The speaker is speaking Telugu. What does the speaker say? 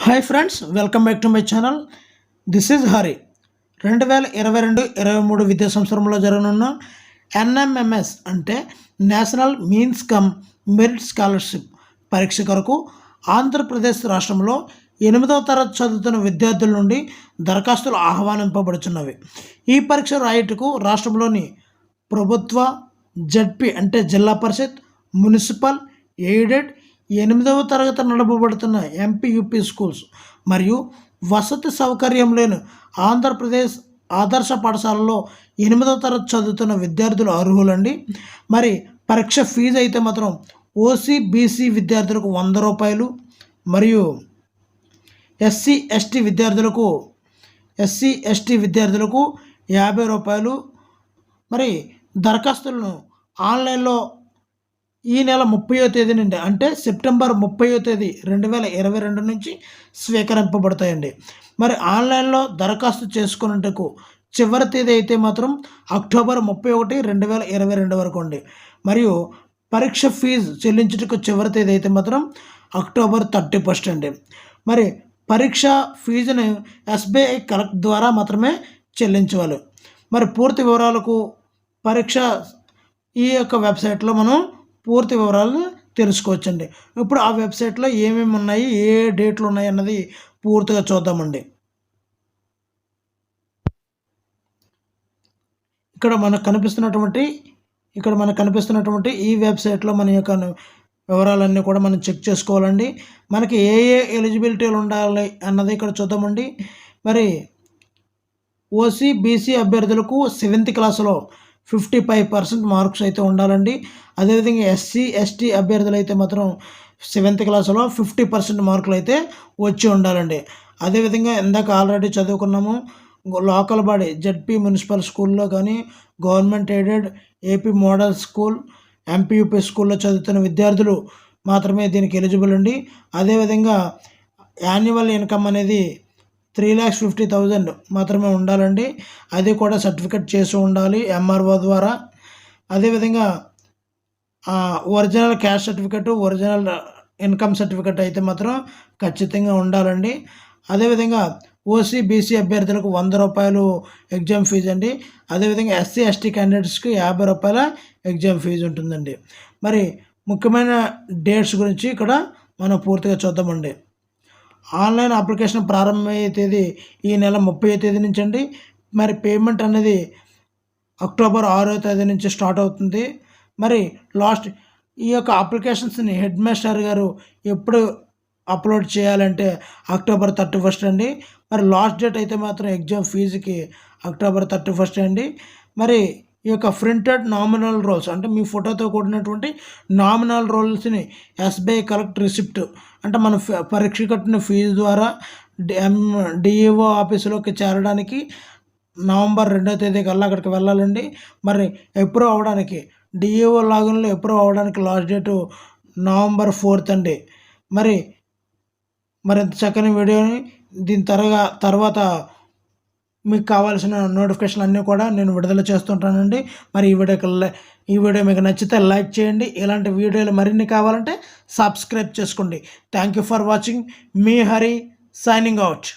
Hi friends, welcome back to my channel. This is Hari. 2022-23 విద్యా సంవత్సరంలో జరగనున్న NMMS అంటే national means come merit scholarship పరీక్ష కొరకు ఆంధ్రప్రదేశ్ రాష్ట్రంలో 8వ తరగతి చదువుతున్న విద్యార్థుల నుండి దరఖాస్తులు ఆహ్వానింపబడుచున్నవి. ఈ పరీక్ష రాయుటకు రాష్ట్రంలోని ప్రభుత్వ, జడ్పీ అంటే జిల్లా పరిషత్, మున్సిపల్, ఎయిడెడ్ 8వ తరగతి నడపబడుతున్న ఎంపీయూపీ స్కూల్స్ మరియు వసతి సౌకర్యం లేని ఆంధ్రప్రదేశ్ ఆదర్శ పాఠశాలలో 8వ తరగతి చదువుతున్న విద్యార్థులు అర్హులండి. మరి పరీక్ష ఫీజు అయితే మాత్రం ఓసీ బీసీ విద్యార్థులకు 100 రూపాయలు మరియు ఎస్సీ ఎస్టీ విద్యార్థులకు 50 రూపాయలు. మరి దరఖాస్తులను ఆన్లైన్లో ఈ నెల 30వ తేదీ నుండి అంటే సెప్టెంబర్ 30వ తేదీ 2022 నుంచి స్వీకరింపబడతాయండి. మరి ఆన్లైన్లో దరఖాస్తు చేసుకునేందుకు చివరి తేదీ అయితే మాత్రం అక్టోబర్ 31, 2022 వరకు అండి. మరియు పరీక్ష ఫీజు చెల్లించుటకు చివరి తేదీ అయితే మాత్రం అక్టోబర్ 31 అండి. మరి పరీక్ష ఫీజును SBI కలెక్ట్ ద్వారా మాత్రమే చెల్లించవాలి. మరి పూర్తి వివరాలకు పరీక్ష ఈ యొక్క వెబ్సైట్లో మనం పూర్తి వివరాలను తెలుసుకోవచ్చండి. ఇప్పుడు ఆ వెబ్సైట్లో ఏమేమి ఉన్నాయి, ఏ డేట్లు ఉన్నాయి అన్నది పూర్తిగా చూద్దామండి. ఇక్కడ మనకు కనిపిస్తున్నటువంటి ఈ వెబ్సైట్లో మన యొక్క వివరాలన్నీ కూడా మనం చెక్ చేసుకోవాలండి. మనకి ఏ ఎలిజిబిలిటీలు ఉండాలి అన్నది ఇక్కడ చూద్దామండి. మరి ఓసీ బీసీ అభ్యర్థులకు 7th క్లాసులో 55% మార్క్స్ అయితే ఉండాలండి. అదేవిధంగా ఎస్సీ ఎస్టీ అభ్యర్థులు అయితే మాత్రం 7th క్లాసులో 50% మార్కులు అయితే వచ్చి ఉండాలండి. అదేవిధంగా ఇందాక ఆల్రెడీ చదువుకున్నాము, లోకల్ బాడీ జడ్పీ మున్సిపల్ స్కూల్లో కానీ, government aided AP model school, MPUP స్కూల్లో చదువుతున్న విద్యార్థులు మాత్రమే దీనికి ఎలిజిబుల్ అండి. అదేవిధంగా యాన్యువల్ ఇన్కమ్ అనేది 3,50,000 మాత్రమే ఉండాలండి. అది కూడా సర్టిఫికెట్ చేసి ఉండాలి MRO ద్వారా. అదేవిధంగా original caste certificate, original income certificate అయితే మాత్రం ఖచ్చితంగా ఉండాలండి. అదేవిధంగా ఓసీ బీసీ అభ్యర్థులకు 100 రూపాయలు ఎగ్జామ్ ఫీజు అండి. అదేవిధంగా ఎస్సీ ఎస్టీ క్యాండిడేట్స్కి 50 రూపాయల ఎగ్జామ్ ఫీజు ఉంటుందండి. మరి ముఖ్యమైన డేట్స్ గురించి ఇక్కడ మనం పూర్తిగా చూద్దామండి. ఆన్లైన్ అప్లికేషన్ ప్రారంభమయ్యే తేదీ ఈ నెల 30వ తేదీ నుంచి అండి. మరి పేమెంట్ అనేది అక్టోబర్ 6వ తేదీ నుంచి స్టార్ట్ అవుతుంది. మరి లాస్ట్ ఈ యొక్క అప్లికేషన్స్ని హెడ్ మాస్టర్ గారు ఎప్పుడు అప్లోడ్ చేయాలంటే అక్టోబర్ 31 అండి. మరి లాస్ట్ డేట్ అయితే మాత్రం ఎగ్జామ్ ఫీజుకి అక్టోబర్ 31 అండి. మరి ఈ యొక్క ప్రింటెడ్ నామినల్ రోల్స్ అంటే మీ ఫోటోతో కూడినటువంటి నామినల్ రోల్స్ని SBI కలెక్ట్ రిసిప్ట్ అంటే మన పరీక్ష కట్టిన ఫీజు ద్వారా DEO ఆఫీసులోకి చేరడానికి నవంబర్ 2వ తేదీ కల్లా అక్కడికి వెళ్ళాలండి. మరి అప్రూవ్ అవ్వడానికి DEO లాగిన్లో అప్రూవ్ అవ్వడానికి లాస్ట్ డేటు నవంబర్ 4th అండి. మరి ఇంత చక్కని వీడియోని దీని తర్వాత మీకు కావాల్సిన నోటిఫికేషన్లు అన్నీ కూడా నేను విడుదల చేస్తుంటానండి. మరి ఈ వీడియో మీకు నచ్చితే లైక్ చేయండి. ఇలాంటి వీడియోలు మరిన్ని కావాలంటే సబ్స్క్రైబ్ చేసుకోండి. Thank you for watching. Me Hari signing out.